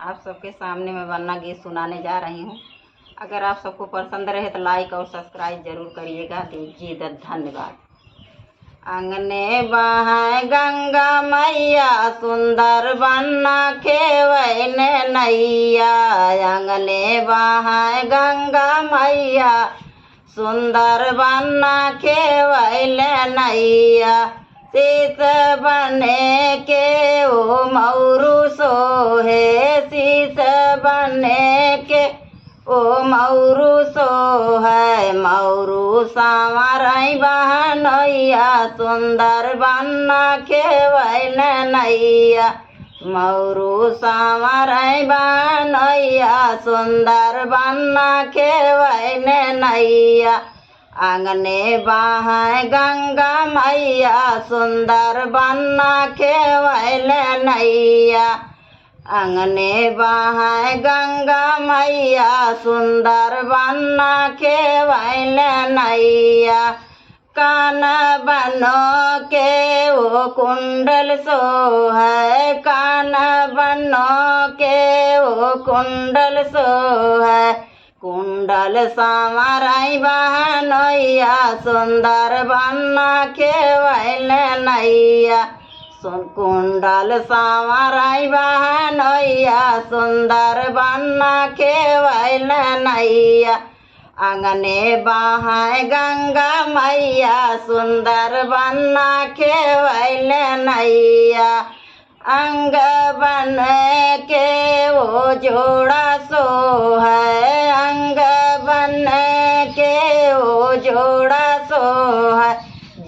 आप सबके सामने मैं वरना गीत सुनाने जा रही हूँ। अगर आप सबको पसंद रहे तो लाइक और सब्सक्राइब जरूर करिएगा। दीजिए धन्यवाद। अंगने बहाए गंगा मैया सुंदर बन्ना खेवैन नैया। अंगने बहाए गंगा मैया सुंदर बन्ना खेवैन नैया। शीश बने के ओ मौरू सोहे, शीश बने के ओ मौरू सोहे। मौरू सांवरई बहनैया सुंदर बन्ना खेवैन नैया। मौरू सांवरई बहनैया सुंदर बन्ना खेवैन नैया। आंगने बहाए गंगा मैया सुंदर बन्ना खेवैन नैया। आंगने बहाए गंगा मैया सुंदर बन्ना खेवैन नैया। कान बनो के वो कुंडल सोहे, कान बनो के वो कुंडल सोहे। कुंडल सांवरई बहनैया सुंदर बन्ना खेवैन नैया। कुंडल सांवरई बहनैया सुंदर बन्ना खेवैन नैया। आंगने बहाए गंगा मैया सुंदर बन्ना खेवैन नैया। अंग बन के वो जोड़ा सोहे, अंग बन के वो जोड़ा सोहे।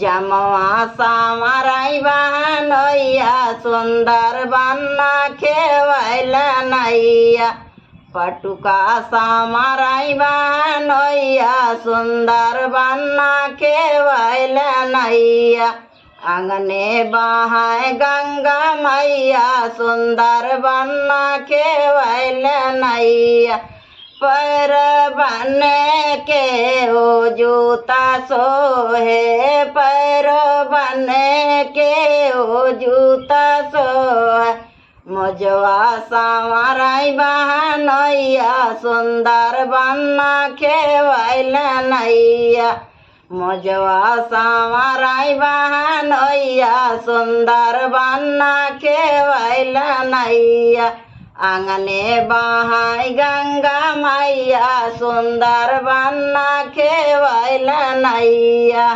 जमवा सांवरई बहनैया सुंदर बन्ना खेवैन नैया। पटुका सांवरई बहनैया सुंदर बन्ना खेवैन नैया। आंगने बहाए गंगा मैया सुंदर बन्ना खेवैन नैया। पैर बन के ओ जूता सोहे, पैर बन के ओ जूता सोहे। मोजवा सांवरई बहनैया सुंदर बन्ना खेवैन नैया। मोजवा सांवरई बहनैया सुंदर बन्ना खेवैन नैया। आंगने बहाए गंगा मैया सुंदर बन्ना खेवैन नैया।